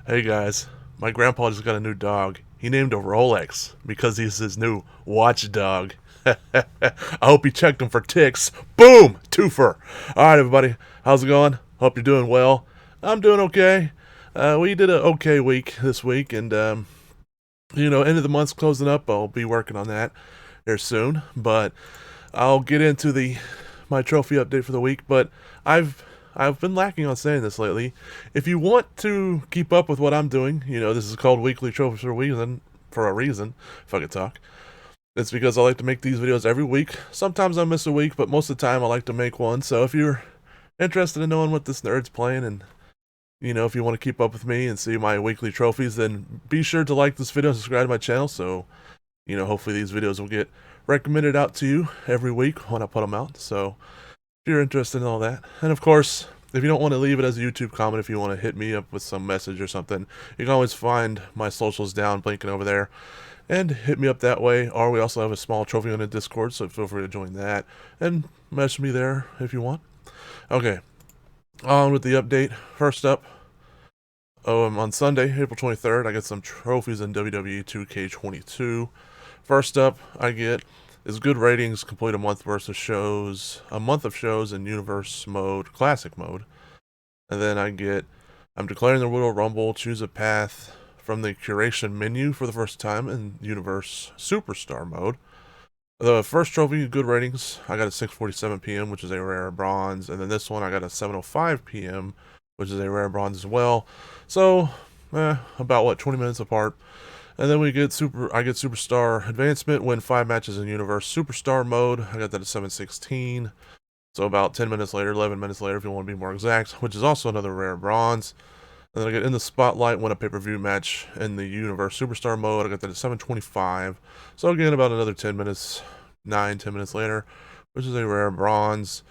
Hey guys, my grandpa just got a new dog. He named a Rolex because he's his new watchdog. I hope he checked him for ticks. Boom! Twofer. Alright, everybody. How's it going? Hope you're doing well. I'm doing okay. We did an okay week this week, and, end of the month's closing up. I'll be working on that here soon, but I'll get into my trophy update for the week, but I've been lacking on saying this lately. If you want to keep up with what I'm doing, this is called Weekly Trophies for a reason. For a reason, if I could talk. It's because I like to make these videos every week. Sometimes I miss a week, but most of the time I like to make one. So if you're interested in knowing what this nerd's playing, and if you want to keep up with me and see my weekly trophies, then be sure to like this video and subscribe to my channel. So hopefully these videos will get recommended out to you every week when I put them out. So if you're interested in all that. And of course, if you don't want to leave it as a YouTube comment, if you want to hit me up with some message or something, you can always find my socials down blinking over there and hit me up that way. Or we also have a small trophy on the Discord, so feel free to join that and message me there if you want. Okay, on with the update. First up, on Sunday, April 23rd, I get some trophies in WWE 2K22. First up, I get is good ratings, complete a month of shows in Universe mode, Classic mode. And then I'm declaring the Royal Rumble, choose a path from the curation menu for the first time in Universe Superstar mode. The first trophy, good ratings, I got a 6:47 p.m., which is a rare bronze. And then this one, I got a 7:05 p.m., which is a rare bronze as well. So, about 20 minutes apart. And then I get Superstar Advancement, win 5 matches in Universe Superstar mode. I got that at 7:16. So about 10 minutes later, 11 minutes later if you want to be more exact, which is also another rare bronze. And then I get in the Spotlight, win a pay-per-view match in the Universe Superstar mode. I got that at 7:25. So again, about another 10 minutes, 10 minutes later, which is a rare bronze.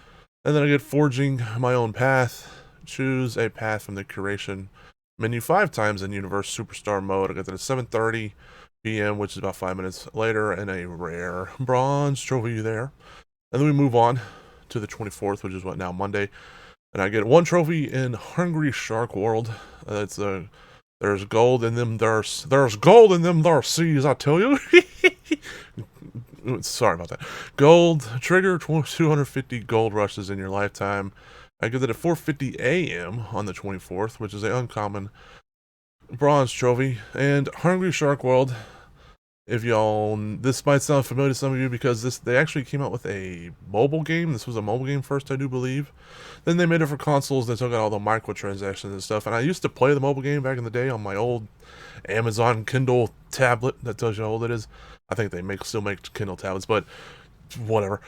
And then I get Forging My Own Path, choose a path from the curation menu 5 times in Universe Superstar mode. I got that at 7:30 p.m., which is about 5 minutes later, and a rare bronze trophy there. And then we move on to the 24th, which is now Monday, and I get 1 trophy in Hungry Shark World. There's gold in them. There's gold in them there seas, I tell you. Sorry about that. Gold trigger 250 gold rushes in your lifetime. I get that at 4:50 a.m. on the 24th, which is an uncommon bronze trophy. And Hungry Shark World, this might sound familiar to some of you because they actually came out with a mobile game. This was a mobile game first, I do believe. Then they made it for consoles. They took out all the microtransactions and stuff. And I used to play the mobile game back in the day on my old Amazon Kindle tablet. That tells you how old it is. I think they still make Kindle tablets, but whatever.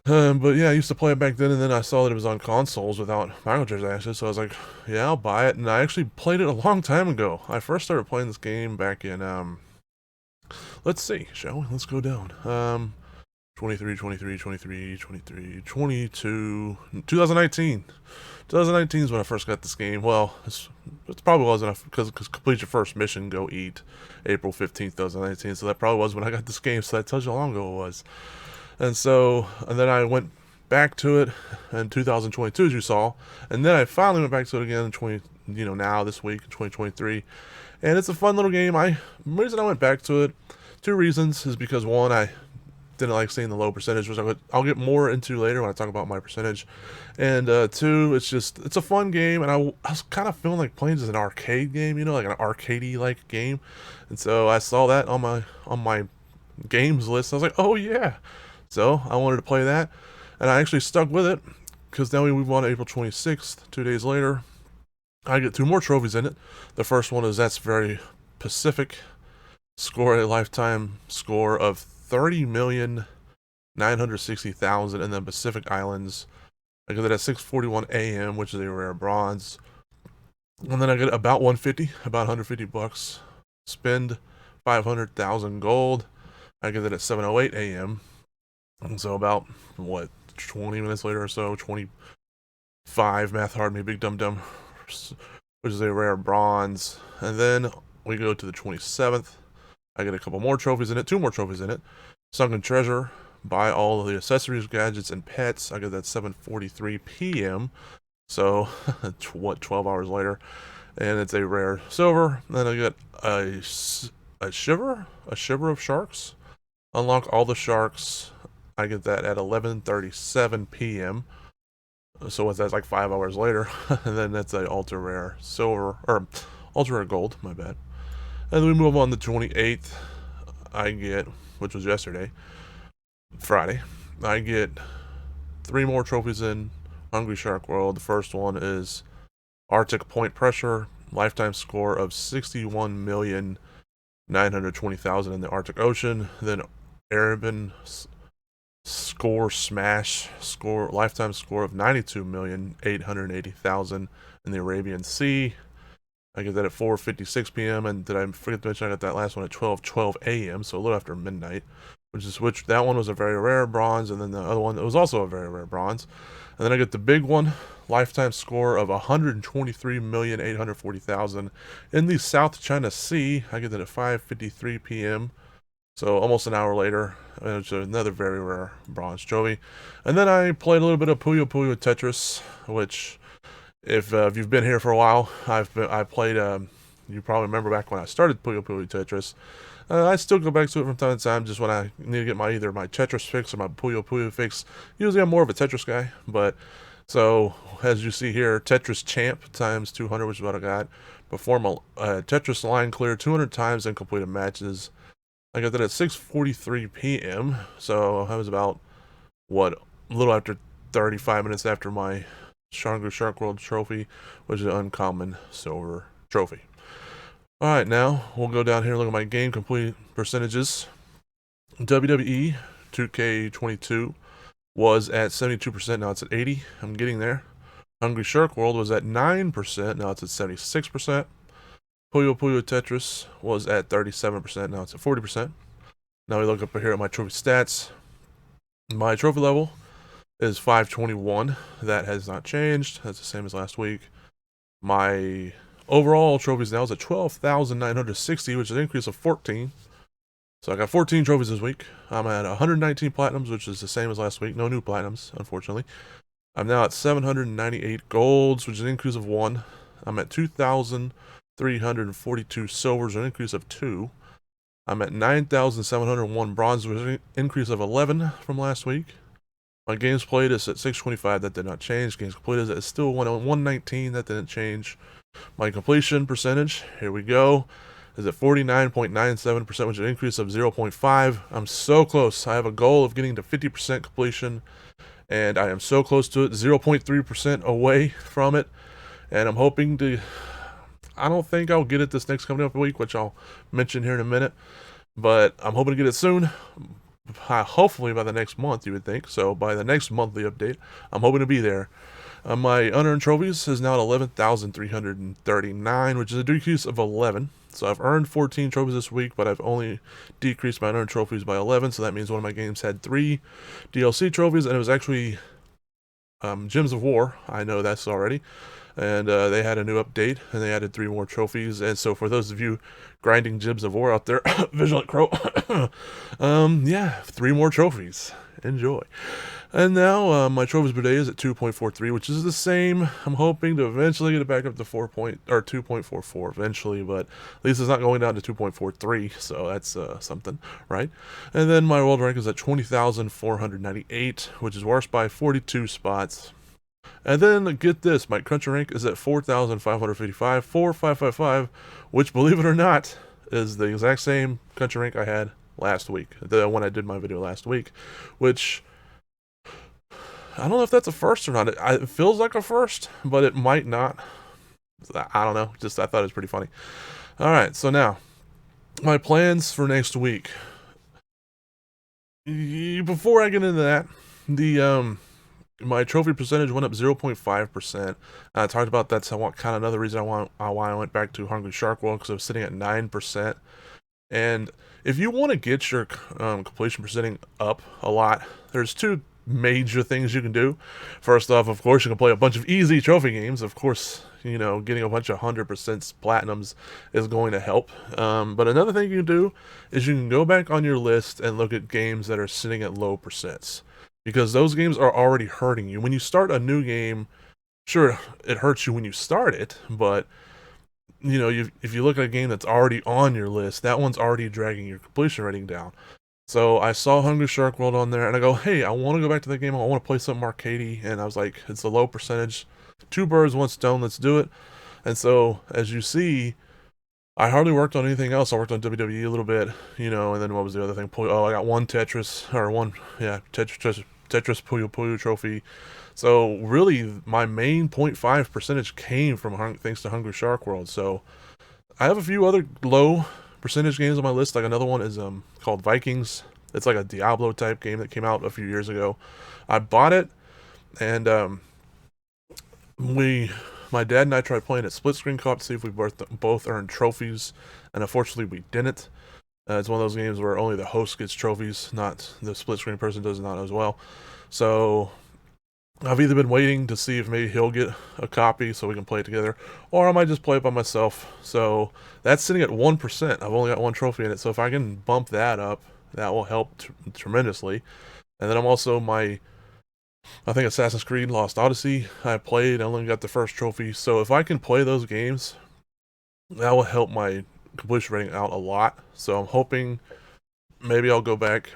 But yeah, I used to play it back then, and then I saw that it was on consoles without microtransactions, so I was like, yeah, I'll buy it. And I actually played it a long time ago. I first started playing this game back in, let's see, shall we? Let's go down. 23, 23, 23, 23, 22, 2019. 2019 is when I first got this game. Well, it probably wasn't, because complete your first mission, go eat, April 15th, 2019. So that probably was when I got this game, so that tells you how long ago it was. And then I went back to it in 2022, as you saw, and then I finally went back to it again in now this week in 2023, and it's a fun little game. The reason I went back to it, 2 reasons, is because 1, I didn't like seeing the low percentage, which I'll get more into later when I talk about my percentage, and 2, it's a fun game, and I was kind of feeling like playing just an arcade game, like an arcadey like game, and so I saw that on my games list. I was like, oh yeah. So I wanted to play that, and I actually stuck with it, because now we move on to April 26th, 2 days later. I get 2 more trophies in it. The first one is That's Very Pacific, score a lifetime score of 30,960,000 in the Pacific Islands. I get that at 6:41 a.m., which is a rare bronze. And then I get about 150, about 150 bucks. Spend 500,000 gold. I get that at 7:08 a.m. And so about, 20 minutes later or so, 25, math hard, me big dum-dum, which is a rare bronze. And then we go to the 27th. I get a couple more trophies in it, 2 more trophies in it. Sunken Treasure, buy all of the accessories, gadgets, and pets. I get that 7:43 p.m. So, 12 hours later. and it's a rare silver. Then I get a shiver of sharks. Unlock all the sharks. I get that at 11:37 p.m. So what's that? It's like 5 hours later, and then that's a ultra rare silver or ultra rare gold. My bad. And then we move on to 28th. I get, which was yesterday, Friday. I get 3 more trophies in Hungry Shark World. The first one is Arctic Point Pressure, lifetime score of 61,920,000 in the Arctic Ocean. Then Arabian lifetime score of 92,880,000 in the Arabian Sea. I get that at 4:56 p.m. and did I forget to mention I got that last one at 12:12 a.m. So a little after midnight, which that one was a very rare bronze, and then the other one it was also a very rare bronze, and then I get the big one, lifetime score of 123,840,000 in the South China Sea. I get that at 5:53 p.m. So almost an hour later, it's another very rare bronze trophy. And then I played a little bit of Puyo Puyo Tetris, which, if you've been here for a while, I played. You probably remember back when I started Puyo Puyo Tetris. I still go back to it from time to time, just when I need to get either my Tetris fix or my Puyo Puyo fix. Usually I'm more of a Tetris guy, but so as you see here, Tetris Champ times 200, which is what I got. Perform a Tetris line clear 200 times in completed matches. I got that at 6:43 p.m. So I was about, a little after 35 minutes after my Hungry Shark World trophy, which is an uncommon silver trophy. Alright, now we'll go down here and look at my game complete percentages. WWE 2K22 was at 72%, now it's at 80%. I'm getting there. Hungry Shark World was at 9%, now it's at 76%. Puyo Puyo Tetris was at 37%, now it's at 40%. Now we look up here at my trophy stats. My trophy level is 521. That has not changed. That's the same as last week. My overall trophies now is at 12,960, which is an increase of 14. So I got 14 trophies this week. I'm at 119 platinums, which is the same as last week. No new platinums, unfortunately. I'm now at 798 golds, which is an increase of 1. I'm at 2,342 silvers, an increase of 2. I'm at 9,701 bronze, which is an increase of 11 from last week. My games played is at 625, that did not change. Games completed is still 119, that didn't change. My completion percentage, here we go, is at 49.97%, which is an increase of 0.5. I'm so close. I have a goal of getting to 50% completion, and I am so close to it, 0.3% away from it. And I'm hoping to, I don't think I'll get it this next coming up week, which I'll mention here in a minute, but I'm hoping to get it soon. Hopefully by the next month, you would think. So by the next monthly update, I'm hoping to be there. My unearned trophies is now at 11,339, which is a decrease of 11. So I've earned 14 trophies this week, but I've only decreased my unearned trophies by 11. So that means one of my games had 3 DLC trophies, and it was actually Gems of War. I know that's already. And they had a new update, and they added 3 more trophies. And so for those of you grinding Gems of War out there, Vigilant Crow, yeah, 3 more trophies. Enjoy. And now my trophies per day is at 2.43, which is the same. I'm hoping to eventually get it back up to 2.44 eventually, but at least it's not going down to 2.43, so that's something, right? And then my world rank is at 20,498, which is worse by 42 spots. And then get this, my country rank is at 4,555, 4,555, which, believe it or not, is the exact same country rank I had last week, when I did my video last week, which I don't know if that's a first or not. It feels like a first, but it might not. I don't know. Just I thought it was pretty funny. All right, so now my plans for next week. Before I get into that, my trophy percentage went up 0.5%. I talked about that's kind of another reason why I went back to Hungry Shark World, because I was sitting at 9%. And if you want to get your completion percentage up a lot, there's 2 major things you can do. First off, of course, you can play a bunch of easy trophy games. Of course, you know, getting a bunch of 100% platinums is going to help. But another thing you can do is you can go back on your list and look at games that are sitting at low percents, because those games are already hurting you. When you start a new game, sure, it hurts you when you start it, but if you look at a game that's already on your list, that one's already dragging your completion rating down. So I saw Hungry Shark World on there, and I go, hey, I want to go back to the game. I want to play something arcadey, and I was like, it's a low percentage, two birds, one stone. Let's do it. And so, as you see, I hardly worked on anything else. I worked on WWE a little bit, and then what was the other thing? Oh, I got one Tetris, or one, yeah, Tetris Puyo Puyo trophy. So really, my main 0.5 percentage came from thanks to Hungry Shark World. So I have a few other low percentage games on my list. Like another one is called Vikings. It's like a Diablo type game that came out a few years ago. I bought it, and my dad and I tried playing it split screen co-op to see if we both earned trophies, and unfortunately we didn't. It's one of those games where only the host gets trophies, not the split screen person does not as well. So I've either been waiting to see if maybe he'll get a copy so we can play it together, or I might just play it by myself. So that's sitting at 1%. I've only got one trophy in it, so if I can bump that up, that will help tremendously. And then I'm also I think Assassin's Creed Lost Odyssey I played. I only got the first trophy, so if I can play those games, that will help my completion rating out a lot. So I'm hoping maybe I'll go back.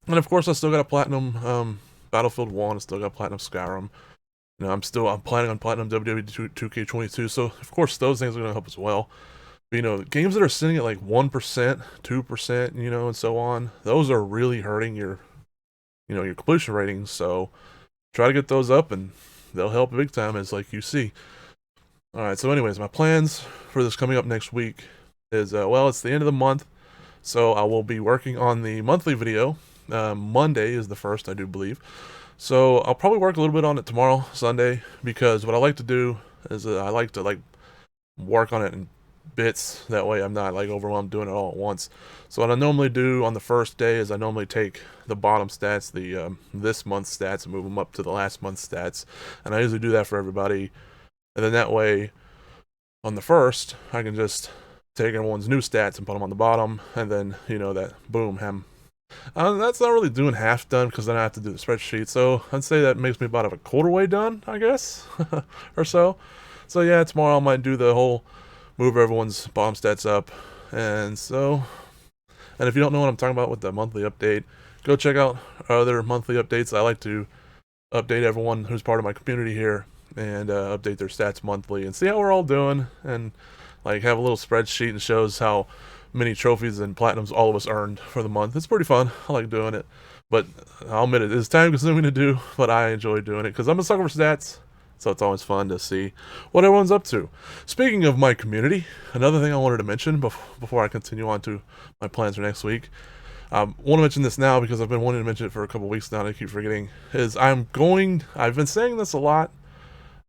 And of course, I still got a platinum Battlefield 1. I still got platinum Skyrim. I'm planning on platinum WWE 2K22. So of course, those things are going to help as well. But, games that are sitting at like 1%, 2%, and so on, those are really hurting your completion ratings. So try to get those up, and they'll help big time, as like you see. All right. So, anyways, my plans for this coming up next week is it's the end of the month, so I will be working on the monthly video. Monday is the first, I do believe. So I'll probably work a little bit on it tomorrow, Sunday, because what I like to do is I like to work on it in bits. That way I'm not overwhelmed doing it all at once. So what I normally do on the first day is I normally take the bottom stats, the this month's stats, and move them up to the last month's stats. And I usually do that for everybody. And then that way, on the first, I can just take everyone's new stats and put them on the bottom. And then, that boom, that's not really doing half done because then I have to do the spreadsheet. So I'd say that makes me about a quarter way done, I guess, or so. So yeah, tomorrow I might do the whole move everyone's bottom stats up. And if you don't know what I'm talking about with the monthly update, go check out our other monthly updates. I like to update everyone who's part of my community here and update their stats monthly and see how we're all doing, and have a little spreadsheet that shows how many trophies and platinums all of us earned for the month. It's pretty fun. I like doing it, but I'll admit it's time consuming to do, but I enjoy doing it because I'm a sucker for stats. So it's always fun to see what everyone's up to. Speaking of my community, another thing I wanted to mention before I continue on to my plans for next week, I want to mention this now because I've been wanting to mention it for a couple weeks now and I keep forgetting, is I've been saying this a lot.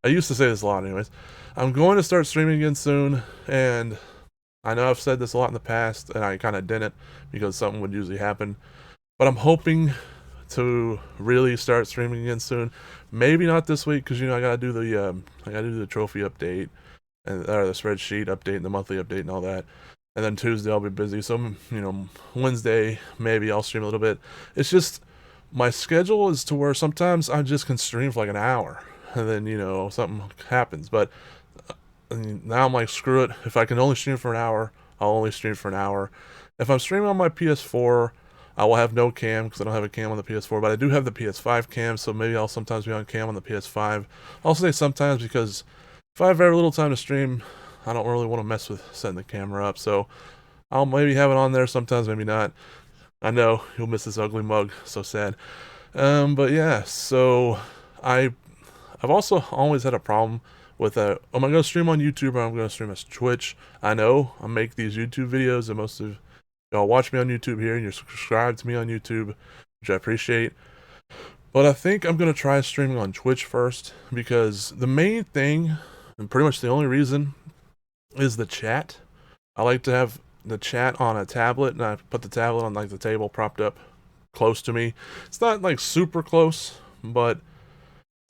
I used to say this a lot anyways. I'm going to start streaming again soon, and I know I've said this a lot in the past, and I kind of didn't because something would usually happen. But I'm hoping to really start streaming again soon. Maybe not this week because I gotta do the trophy update or the spreadsheet update and the monthly update and all that. And then Tuesday I'll be busy. So Wednesday maybe I'll stream a little bit. It's just my schedule is to where sometimes I just can stream for like an hour, and then something happens. But now I'm like, screw it. If I can only stream for an hour, I'll only stream for an hour. If I'm streaming on my PS4, I will have no cam because I don't have a cam on the PS4, but I do have the PS5 cam, so maybe I'll sometimes be on cam on the PS5. I'll say sometimes because if I have very little time to stream, I don't really want to mess with setting the camera up, so I'll maybe have it on there sometimes, maybe not. I know, you'll miss this ugly mug, so sad. But yeah, so I've also always had a problem with am I going to stream on YouTube or I'm going to stream on Twitch? I know I make these YouTube videos and most of y'all watch me on YouTube here and you're subscribed to me on YouTube, which I appreciate. But I think I'm going to try streaming on Twitch first because the main thing, and pretty much the only reason, is the chat. I like to have the chat on a tablet, and I put the tablet on the table propped up close to me. It's not super close, but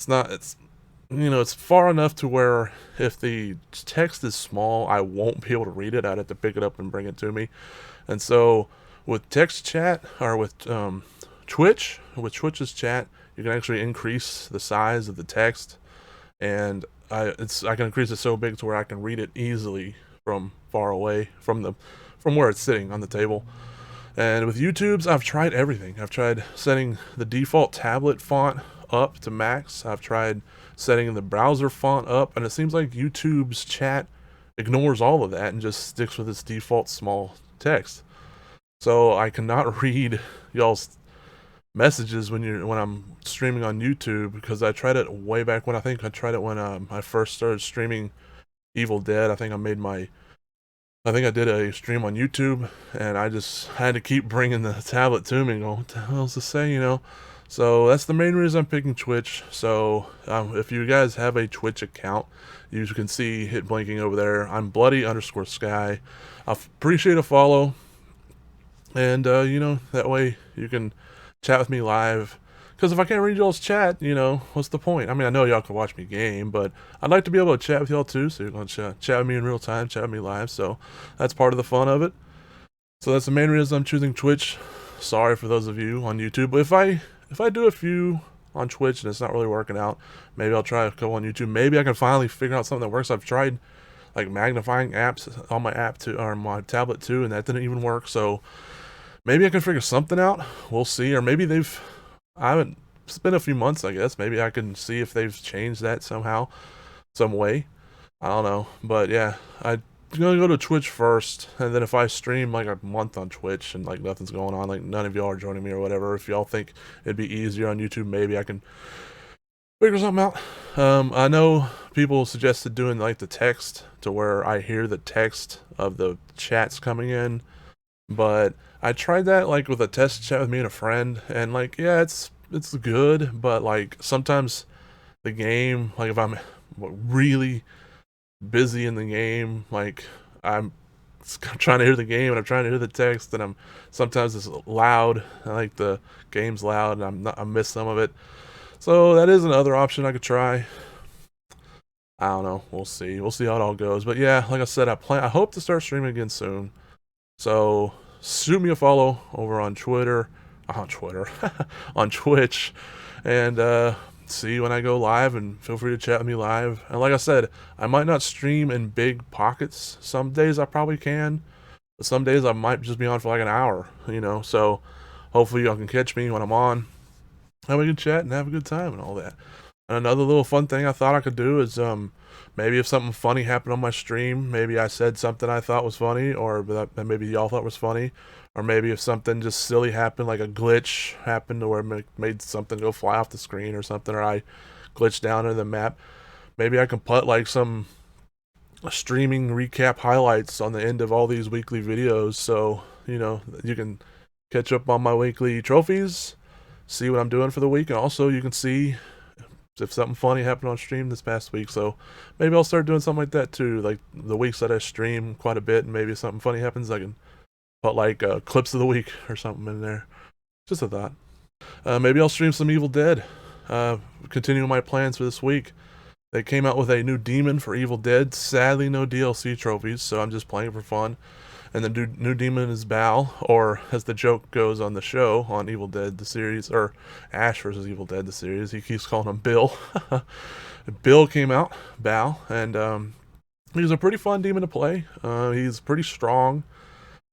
it's far enough to where if the text is small, I won't be able to read it. I'd have to pick it up and bring it to me. And so with text chat, or with Twitch's chat, you can actually increase the size of the text. And I can increase it so big to where I can read it easily from far away from where it's sitting on the table. And with YouTube's, I've tried everything. I've tried setting the default tablet font up to max. I've tried setting the browser font up, and it seems like YouTube's chat ignores all of that and just sticks with its default small text. So I cannot read y'all's messages when I'm streaming on YouTube, because I tried it way back when. I think I tried it when I first started streaming Evil Dead. I think I did a stream on YouTube, and I just had to keep bringing the tablet to me and go, what the hell is this saying? So that's the main reason I'm picking Twitch. So if you guys have a Twitch account, you can see it blinking over there. I'm Bloody_Sky. I appreciate a follow, and that way you can chat with me live. Because if I can't read y'all's chat, what's the point? I mean, I know y'all can watch me game, but I'd like to be able to chat with y'all too, so you're going to chat with me in real time, chat with me live, so that's part of the fun of it. So that's the main reason I'm choosing Twitch. Sorry for those of you on YouTube, but if I do a few on Twitch and it's not really working out, maybe I'll try a couple on YouTube. Maybe I can finally figure out something that works. I've tried like magnifying apps on my app too, or my tablet too, and that didn't even work, so maybe I can figure something out. We'll see. Or maybe I haven't, it's been a few months, I guess. Maybe I can see if they've changed that somehow, some way. I don't know. But yeah, I'm going to go to Twitch first. And then if I stream like a month on Twitch and like nothing's going on, like none of y'all are joining me or whatever, if y'all think it'd be easier on YouTube, maybe I can figure something out. I know people suggested doing like the text to where I hear the text of the chats coming in. But I tried that like with a test chat with me and a friend, and like, yeah, it's good, but like sometimes the game, like if I'm really busy in the game, like I'm trying to hear the game and I'm trying to hear the text, and sometimes it's loud, like the game's loud, and I miss some of it. So that is another option I could try. I don't know. We'll see how it all goes. But yeah, like I said, I hope to start streaming again soon. So shoot me a follow over on Twitter, on Twitch, and see when I go live, and feel free to chat with me live. And like I said, I might not stream in big pockets. Some days I probably can, but some days I might just be on for like an hour, so hopefully y'all can catch me when I'm on, and we can chat and have a good time and all that. And another little fun thing I thought I could do is maybe if something funny happened on my stream, maybe I said something I thought was funny, or that maybe y'all thought was funny, or maybe if something just silly happened, like a glitch happened where it made something go fly off the screen or something, or I glitched down into the map, maybe I can put like some streaming recap highlights on the end of all these weekly videos, so you can catch up on my weekly trophies, see what I'm doing for the week, and also you can see if something funny happened on stream this past week. So maybe I'll start doing something like that too, like the weeks that I stream quite a bit, and maybe if something funny happens, I can put like clips of the week or something in there. Just a thought. Maybe I'll stream some Evil Dead. Continuing my plans for this week. They came out with a new demon for Evil Dead. Sadly, no DLC trophies, so I'm just playing for fun. And the new demon is Bal, or as the joke goes on the show, on Evil Dead, the series, or Ash vs. Evil Dead, the series, he keeps calling him Bill. Bill came out, Bal, and he's a pretty fun demon to play. He's pretty strong,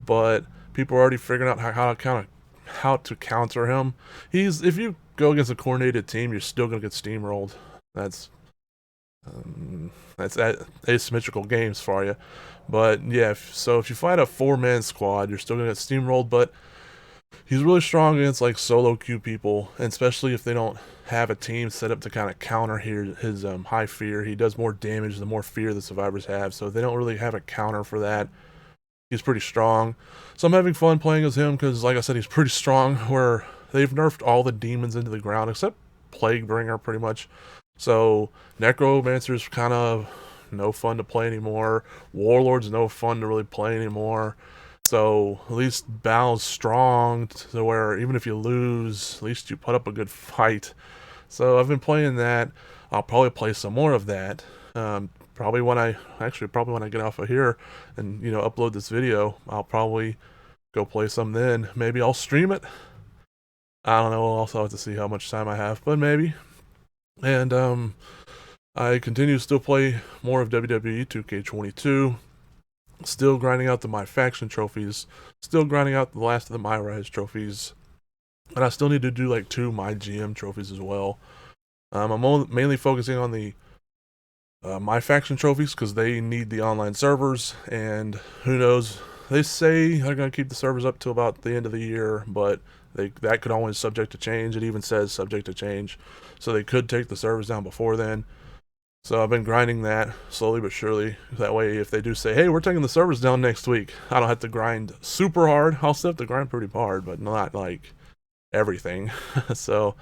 but people are already figuring out how to counter him. If you go against a coordinated team, you're still gonna get steamrolled. That's asymmetrical games for you. But yeah, so if you fight a 4-man squad, you're still gonna get steamrolled. But he's really strong against like solo queue people, and especially if they don't have a team set up to kind of counter his high fear. He does more damage the more fear the survivors have. So if they don't really have a counter for that, he's pretty strong. So I'm having fun playing as him because, like I said, he's pretty strong. Where they've nerfed all the demons into the ground except Plaguebringer, pretty much. So Necromancer's kind of no fun to play anymore. Warlord's no fun to really play anymore. So at least Bal's strong to where even if you lose, at least you put up a good fight. So I've been playing that. I'll probably play some more of that. Probably when I get off of here and upload this video, I'll probably go play some then. Maybe I'll stream it. I don't know. I'll also have to see how much time I have, but maybe. And I continue to still play more of WWE 2K22, still grinding out the My Faction trophies, still grinding out the last of the My Rise trophies, and I still need to do like 2 My GM trophies as well. I'm mainly focusing on the My Faction trophies because they need the online servers, and who knows, they say they're going to keep the servers up till about the end of the year, but that could always subject to change. It even says subject to change, so they could take the servers down before then. So I've been grinding that slowly but surely. That way, if they do say, hey, we're taking the servers down next week, I don't have to grind super hard. I'll still have to grind pretty hard, but not like everything. So,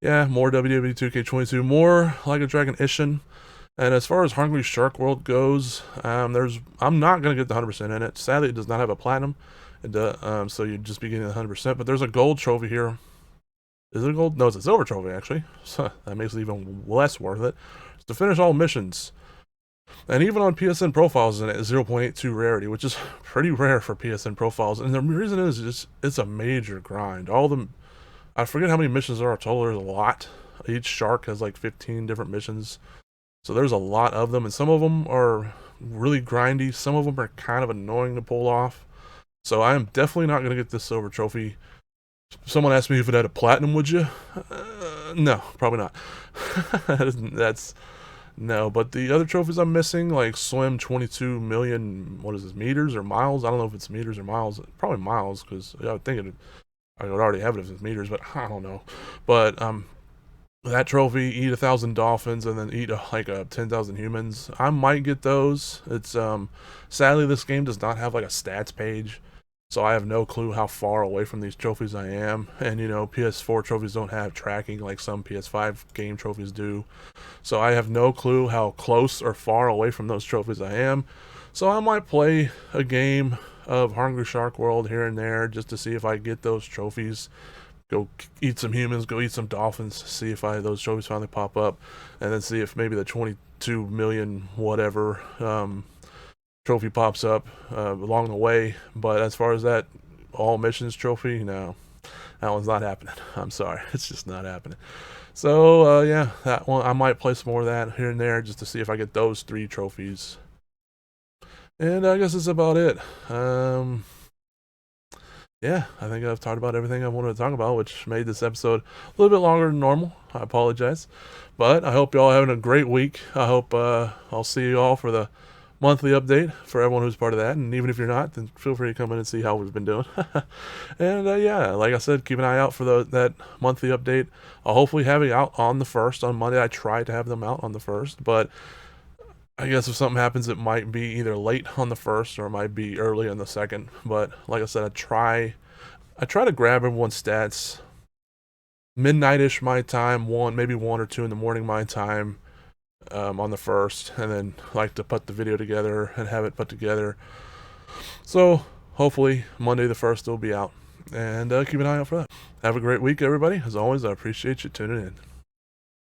yeah, more WWE 2K22, more Like a Dragon Ishin. And as far as Hungry Shark World goes, I'm not going to get the 100% in it. Sadly, it does not have a platinum. So you'd just be getting the 100%. But there's a gold trophy here. Is it a gold? No, it's a silver trophy, actually. So that makes it even less worth it. It's to finish all missions. And even on PSN profiles, in it is 0.82 rarity, which is pretty rare for PSN profiles. And the reason is it's a major grind. All them, I forget how many missions there are total. There's a lot. Each shark has like 15 different missions. So there's a lot of them, and some of them are really grindy. Some of them are kind of annoying to pull off. So I am definitely not going to get this silver trophy. Someone asked me if it had a platinum, would you? No, probably not. That's no, but the other trophies I'm missing, like swim 22 million, what is this, meters or miles? I don't know if it's meters or miles. Probably miles, because I would think I would already have it if it's meters, but I don't know. But that trophy, eat 1,000 dolphins and then eat like 10,000 humans. I might get those. It's sadly this game does not have like a stats page, so I have no clue how far away from these trophies I am. And you know, PS4 trophies don't have tracking like some PS5 game trophies do, so I have no clue how close or far away from those trophies I am. So I might play a game of Hungry Shark World here and there just to see if I get those trophies. Go eat some humans, go eat some dolphins, see if those trophies finally pop up, and then see if maybe the 22 million whatever trophy pops up along the way. But as far as that all missions trophy, no, that one's not happening. I'm sorry, it's just not happening. So yeah, that one I might play some more of that here and there just to see if I get those 3 trophies. And I guess that's about it. Yeah, I think I've talked about everything I wanted to talk about, which made this episode a little bit longer than normal. I apologize. But I hope you all are having a great week. I hope I'll see you all for the monthly update for everyone who's part of that. And even if you're not, then feel free to come in and see how we've been doing. And yeah, like I said, keep an eye out for that monthly update. I'll hopefully have it out on the 1st on Monday. I try to have them out on the 1st, but I guess if something happens, it might be either late on the 1st or it might be early on the 2nd. But like I said, I try to grab everyone's stats midnight-ish my time, maybe 1 or 2 in the morning my time on the 1st, and then like to put the video together and have it put together. So hopefully Monday the 1st will be out, and keep an eye out for that. Have a great week, everybody. As always, I appreciate you tuning in.